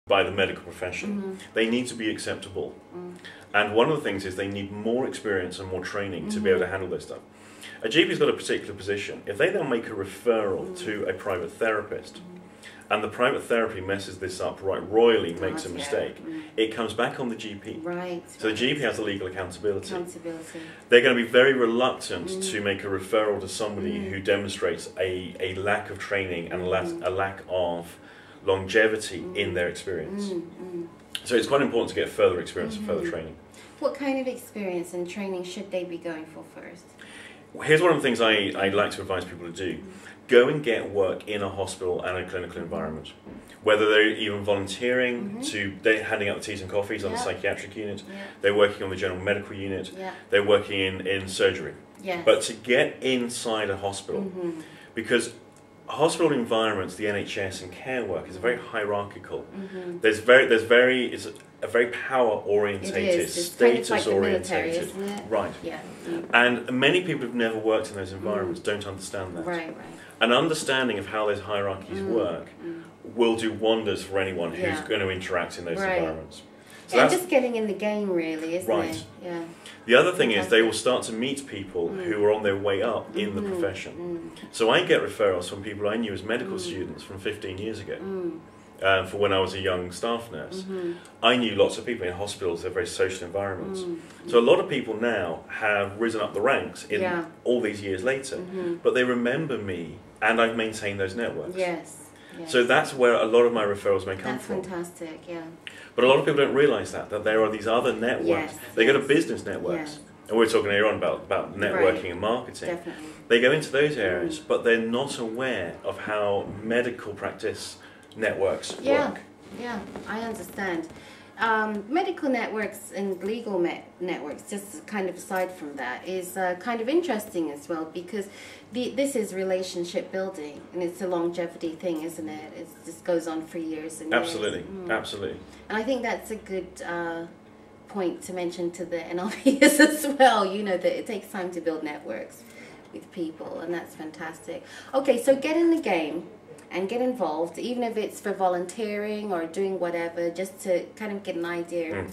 by the medical profession. They need to be acceptable. And one of the things is they need more experience and more training to be able to handle this stuff. A GP's got a particular position. If they then make a referral to a private therapist, and the private therapy messes this up royally, makes a mistake, it comes back on the GP. Right. So the GP has the legal accountability. They're going to be very reluctant to make a referral to somebody who demonstrates a lack of training and a lack of longevity in their experience. So it's quite important to get further experience and further training. What kind of experience and training should they be going for first? Here's one of the things I like to advise people to do. Go and get work in a hospital and a clinical environment. Whether they're even volunteering they're handing out the teas and coffees on the psychiatric unit, they're working on the general medical unit, they're working in surgery. But to get inside a hospital, because hospital environments, the NHS and care work is very hierarchical. It's a very power orientated, status orientated. Right. And many people who've never worked in those environments don't understand that. An understanding of how those hierarchies work will do wonders for anyone who's going to interact in those environments. So that's just getting in the game, really, isn't it? The other thing is they will start to meet people who are on their way up in the profession. So I get referrals from people I knew as medical students from 15 years ago. For when I was a young staff nurse. I knew lots of people in hospitals, they're very social environments. So a lot of people now have risen up the ranks in all these years later, but they remember me and I've maintained those networks. So that's where a lot of my referrals may come from. That's fantastic, But a lot of people don't realise that there are these other networks. They go to business networks. And we were talking earlier on about networking and marketing. They go into those areas, but they're not aware of how medical practice networks work. I understand. Medical networks and legal networks, just kind of aside from that, is kind of interesting as well, because this is relationship building and it's a longevity thing, isn't it? It just goes on for years and years. Absolutely. And I think that's a good point to mention to the NLPs as well, you know, that it takes time to build networks with people, and that's fantastic. Okay, so get in the game and get involved, even if it's for volunteering or doing whatever, just to kind of get an idea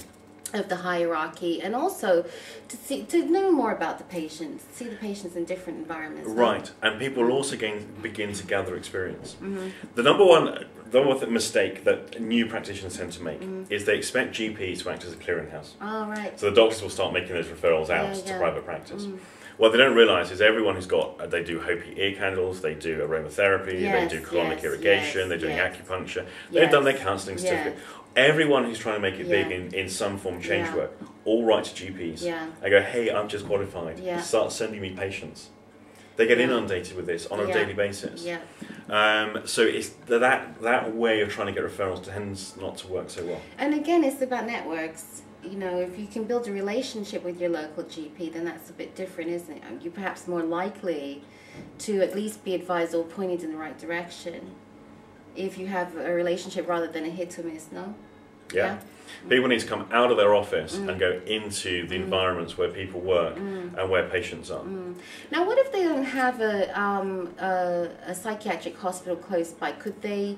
of the hierarchy, and also to know more about the patients, see the patients in different environments. Right, and people will also begin to gather experience. The number one mistake that new practitioners tend to make is they expect GPs to act as a clearinghouse. So the doctors will start making those referrals out to private practice. What they don't realise is everyone who's got, they do Hopi ear candles, they do aromatherapy, they do colonic irrigation, they're doing acupuncture, they've done their counselling certificate. Everyone who's trying to make it big in some form of change work, all write to GPs. I go, hey, I'm just qualified. Start sending me patients. They get inundated with this on a daily basis. So it's that way of trying to get referrals tends not to work so well. And again, it's about networks. You know, if you can build a relationship with your local GP, then that's a bit different, isn't it? You're perhaps more likely to at least be advised or pointed in the right direction if you have a relationship rather than a hit or miss, no? People need to come out of their office and go into the environments where people work and where patients are. Now, what if they don't have a psychiatric hospital close by? Could they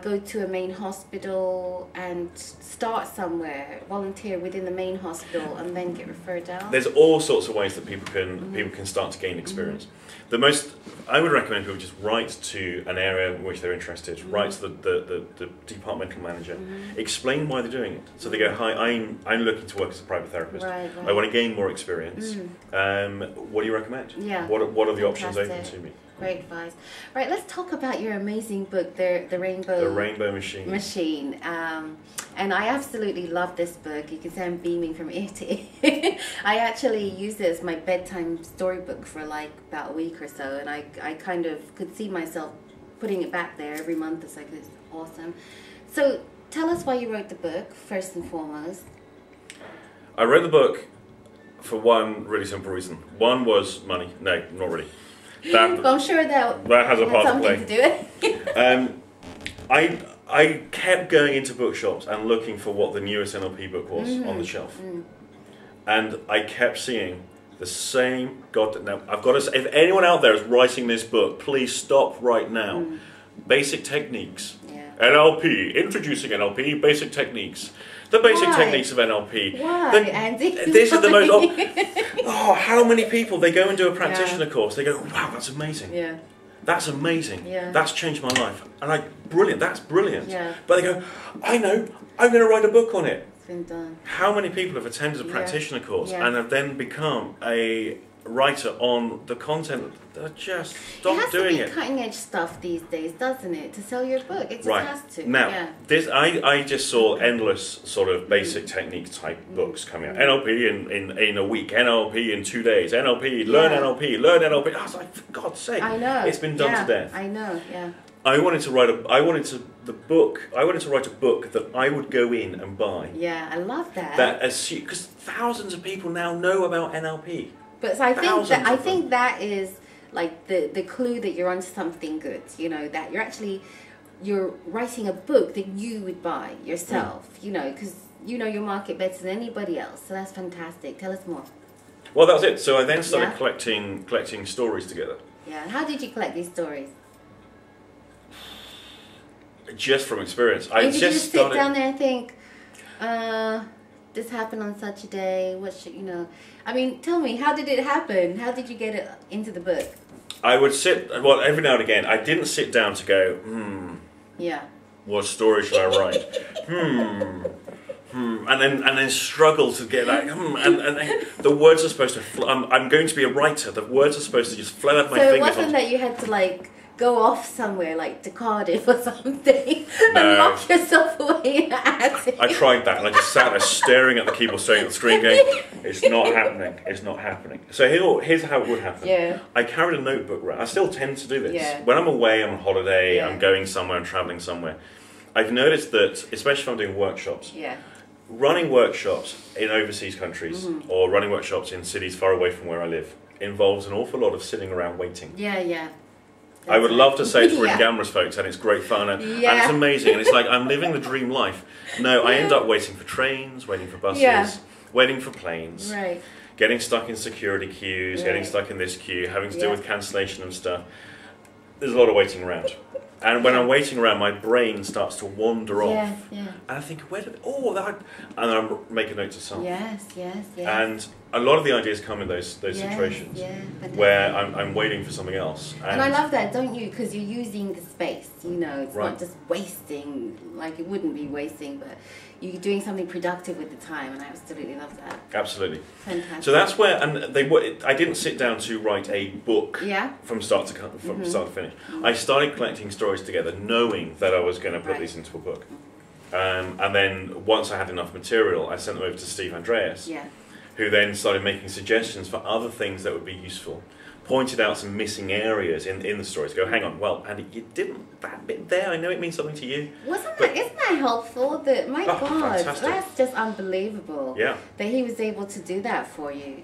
go to a main hospital and start somewhere, volunteer within the main hospital, and then get referred out? There's all sorts of ways that people can start to gain experience. The most I would recommend people just write to an area in which they're interested, write to the departmental manager, explain why they're doing it. So they go, hi, I'm looking to work as a private therapist. I want to gain more experience. What do you recommend? What are the options open to me? Great advice. Right, let's talk about your amazing book, The Rainbow Machine. And I absolutely love this book. You can see I'm beaming from ear to ear. I actually used it as my bedtime storybook for like about a week or so, and I kind of could see myself putting it back there every month. It's like, it's awesome. So tell us why you wrote the book, first and foremost. I wrote the book for one really simple reason. One was money. No, not really. Well, I'm sure that has a part to play. To do it. I kept going into bookshops and looking for what the newest NLP book was on the shelf, and I kept seeing the same. Now I've got to. If anyone out there is writing this book, please stop right now. Basic techniques. NLP, introducing NLP, basic techniques. The basic techniques of NLP. Why, Andy? This is the most... Oh, how many people, they go and do a practitioner course, they go, wow, that's amazing. Yeah. That's amazing. Yeah. That's changed my life. And brilliant, that's brilliant. Yeah. But they go, I know, I'm going to write a book on it. It's been done. How many people have attended a practitioner course and have then become a writer on the content that just stop doing it? It has to be cutting edge stuff these days, doesn't it? To sell your book. It just has to. Now, I just saw endless sort of basic technique type books coming out. NLP in a week, NLP in 2 days, NLP, learn NLP, learn NLP. I was like, for God's sake. I know. It's been done to death. I know, yeah. I wanted to write a book that I would go in and buy. Yeah, I love that. Because thousands of people now know about NLP. But so I think that is like the clue that you're onto something good. You know, that you're writing a book that you would buy yourself. You know, because you know your market better than anybody else. So that's fantastic. Tell us more. Well, that was it. So I then started collecting stories together. Yeah. And how did you collect these stories? Just from experience. Did you just sit down there and think, this happened on such a day, what should, you know? I mean, tell me, how did it happen? How did you get it into the book? I would every now and again, I didn't sit down to go, yeah, what story should I write? And then struggle to get that, and the words are supposed to, I'm going to be a writer, the words are supposed to just flow out my fingers. So it wasn't that you had to like, go off somewhere like to Cardiff or something and lock yourself away in the attic. I tried that and I just sat there staring at the keyboard, staring at the screen going, it's not happening, it's not happening. So here's how it would happen. Yeah. I carried a notebook around. I still tend to do this. Yeah. When I'm away, I'm on holiday, I'm going somewhere, I'm travelling somewhere. I've noticed that, especially if I'm doing workshops, running workshops in overseas countries or running workshops in cities far away from where I live involves an awful lot of sitting around waiting. Yeah, yeah. I would love to say it's for cameras, folks, and it's great fun, and it's amazing, and it's like I'm living the dream life. No, I end up waiting for trains, waiting for buses, waiting for planes, getting stuck in security queues, getting stuck in this queue, having to deal with cancellation and stuff. There's a lot of waiting around. And when I'm waiting around, my brain starts to wander off. And I think, and then I make a note to self. And a lot of the ideas come in those situations where I'm waiting for something else. And I love that, don't you? Because you're using the space, you know, it's not just wasting, like it wouldn't be wasting, but you're doing something productive with the time, and I absolutely love that. Absolutely. Fantastic. So that's where, I didn't sit down to write a book from start to finish. I started collecting stories together, knowing that I was going to put these into a book. And then once I had enough material, I sent them over to Steve Andreas, who then started making suggestions for other things that would be useful. Pointed out some missing areas in the stories. Go, hang on, well, and you didn't, that bit there, I know it means something to you. Isn't that helpful? My God, fantastic. that's just unbelievable. Yeah. That he was able to do that for you.